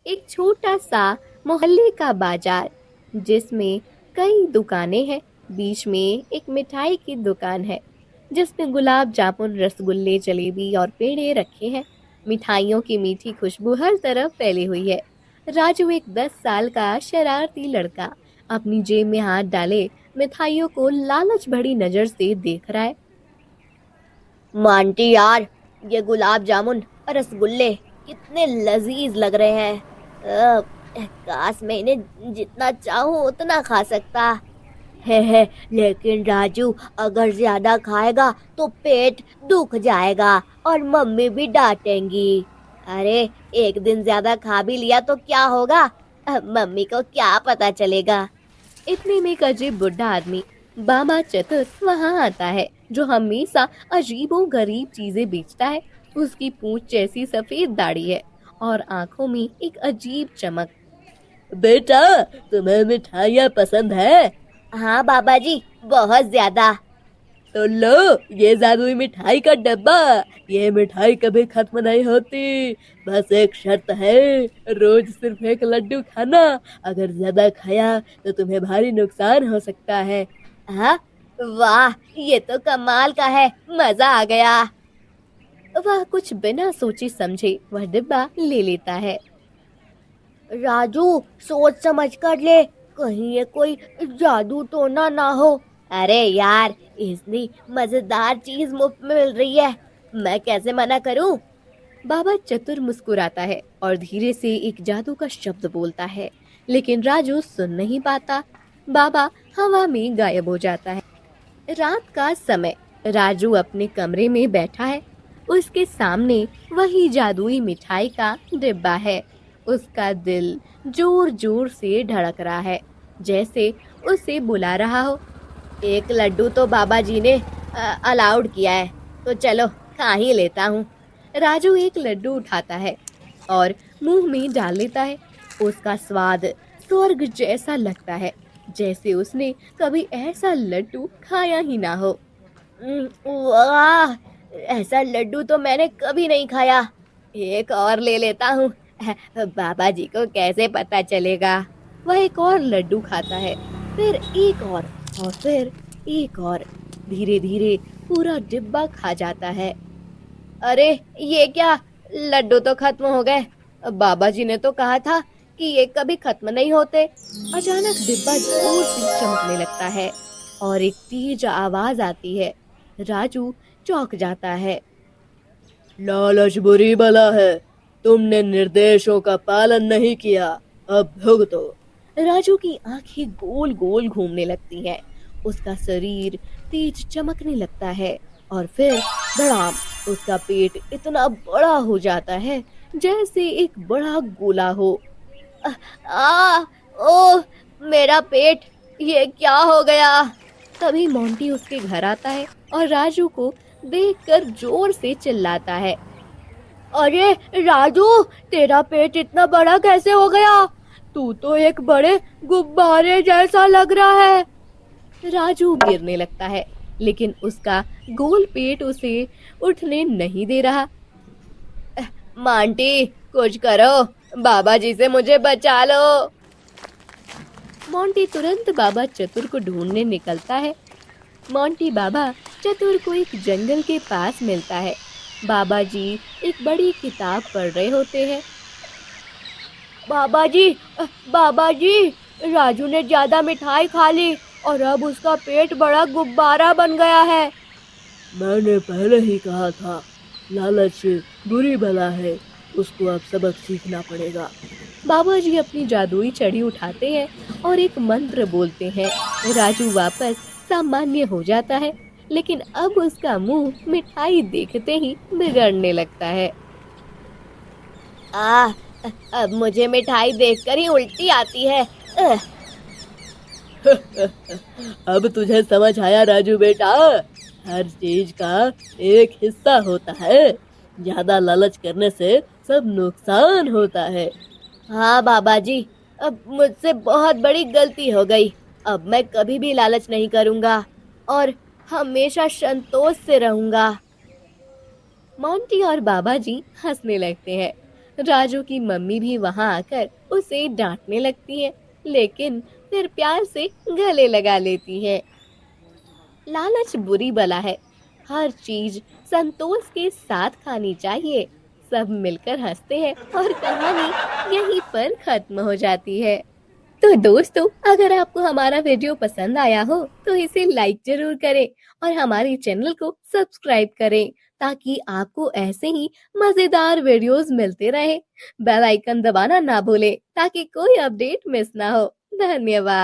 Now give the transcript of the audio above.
एक छोटा सा मोहल्ले का बाजार जिसमें कई दुकानें हैं। बीच में एक मिठाई की दुकान है जिसमें गुलाब जामुन, रसगुल्ले, जलेबी और पेड़े रखे हैं। मिठाइयों की मीठी खुशबू हर तरफ फैली हुई है। राजू, एक 10 साल का शरारती लड़का, अपनी जेब में हाथ डाले मिठाइयों को लालच भरी नजर से देख रहा है। मांटी यार, ये गुलाब जामुन और रसगुल्ले कितने लजीज लग रहे हैं। काश मैं इन्हें जितना चाहूँ उतना खा सकता है। लेकिन राजू, अगर ज्यादा खाएगा तो पेट दुख जाएगा और मम्मी भी डांटेंगी। अरे, एक दिन ज्यादा खा भी लिया तो क्या होगा? मम्मी को क्या पता चलेगा। इतने में एक अजीब बुढ़ा आदमी बाबा चतुर वहां आता है, जो हमेशा अजीबो गरीब चीजें बेचता है। उसकी पूंछ जैसी सफेद दाढ़ी है और आंखों में एक अजीब चमक। बेटा, तुम्हें मिठाइयाँ पसंद है? हाँ बाबा जी, बहुत ज्यादा। तो लो, ये जादुई मिठाई का डब्बा। ये मिठाई कभी खत्म नहीं होती। बस एक शर्त है, रोज सिर्फ एक लड्डू खाना। अगर ज्यादा खाया तो तुम्हें भारी नुकसान हो सकता है। हाँ, वाह, ये तो कमाल का है, मजा आ गया। वह कुछ बिना सोचे समझे वह डिब्बा ले लेता है। राजू, सोच समझ कर ले, कहीं ये कोई जादू टोना ना हो। अरे यार, इतनी मजेदार चीज मुफ्त में मिल रही है, मैं कैसे मना करूं? बाबा चतुर मुस्कुराता है और धीरे से एक जादू का शब्द बोलता है, लेकिन राजू सुन नहीं पाता। बाबा हवा में गायब हो जाता है। रात का समय, राजू अपने कमरे में बैठा है। उसके सामने वही जादुई मिठाई का डिब्बा है। उसका दिल जोर जोर से धड़क रहा है, जैसे उसे बुला रहा हो। एक लड्डू तो बाबा जी ने अलाउड किया है, तो चलो खा ही लेता हूँ। राजू एक लड्डू उठाता है और मुंह में डाल लेता है। उसका स्वाद स्वर्ग जैसा लगता है, जैसे उसने कभी ऐसा लड्डू खाया ही ना हो। वाह, ऐसा लड्डू तो मैंने कभी नहीं खाया। एक और ले लेता हूँ। बाबा जी को कैसे पता चलेगा? वह एक और लड्डू खाता है, फिर एक और फिर एक और। धीरे धीरे पूरा डिब्बा खा जाता है। अरे, ये क्या, लड्डू तो खत्म हो गए। बाबा जी ने तो कहा था कि ये कभी खत्म नहीं होते। अचानक डिब्बा जोर से चमकने लगता है और एक तेज आवाज आती है। राजू चौंक जाता है। लालच बुरी बला है, तुमने निर्देशों का पालन नहीं किया, अब भुगतो। राजू की आंखें गोल गोल घूमने लगती हैं। उसका शरीर तेज चमकने लगता है और फिर धड़ाम, उसका पेट इतना बड़ा हो जाता है जैसे एक बड़ा गोला हो। आ, ओ, मेरा पेट, ये क्या हो गया? तभी मोंटी उसके घर आता है और राजू को देखकर जोर से चिल्लाता है। अरे राजू, तेरा पेट इतना बड़ा कैसे हो गया? तू तो एक बड़े गुब्बारे जैसा लग रहा है। राजू गिरने लगता है, लेकिन उसका गोल पेट उसे उठने नहीं दे रहा। मांटी, कुछ करो, बाबा जी से मुझे बचा लो। मोंटी तुरंत बाबा चतुर को ढूंढने निकलता है। मोंटी बाबा चतुर को एक जंगल के पास मिलता है। बाबा जी एक बड़ी किताब पढ़ रहे होते हैं। बाबा जी, बाबा जी, राजू ने ज्यादा मिठाई खा ली और अब उसका पेट बड़ा गुब्बारा बन गया है। मैंने पहले ही कहा था, लालच बुरी बला है, उसको अब सबक सीखना पड़ेगा। बाबा जी अपनी जादुई छड़ी उठाते हैं और एक मंत्र बोलते हैं। राजू वापस सामान्य हो जाता है, लेकिन अब उसका मुंह मिठाई देखते ही बिगड़ने लगता है। अब मुझे मिठाई देखकर ही उल्टी आती है। अब तुझे समझ आया राजू बेटा, हर चीज का एक हिस्सा होता है। ज्यादा लालच करने से सब नुकसान होता है। हाँ बाबा जी, अब मुझसे बहुत बड़ी गलती हो गई। अब मैं कभी भी लालच नहीं करूँगा और हमेशा संतोष से रहूँगा। मोंटी और बाबा जी हंसने लगते हैं। राजू की मम्मी भी वहां आकर उसे डांटने लगती है, लेकिन फिर प्यार से गले लगा लेती है। लालच बुरी बला है, हर चीज संतोष के साथ खानी चाहिए। सब मिलकर हंसते हैं और कहानी यहीं पर खत्म हो जाती है। तो दोस्तों, अगर आपको हमारा वीडियो पसंद आया हो तो इसे लाइक जरूर करें और हमारे चैनल को सब्सक्राइब करें, ताकि आपको ऐसे ही मजेदार वीडियोस मिलते रहे। बेल आइकन दबाना ना भूलें ताकि कोई अपडेट मिस ना हो। धन्यवाद।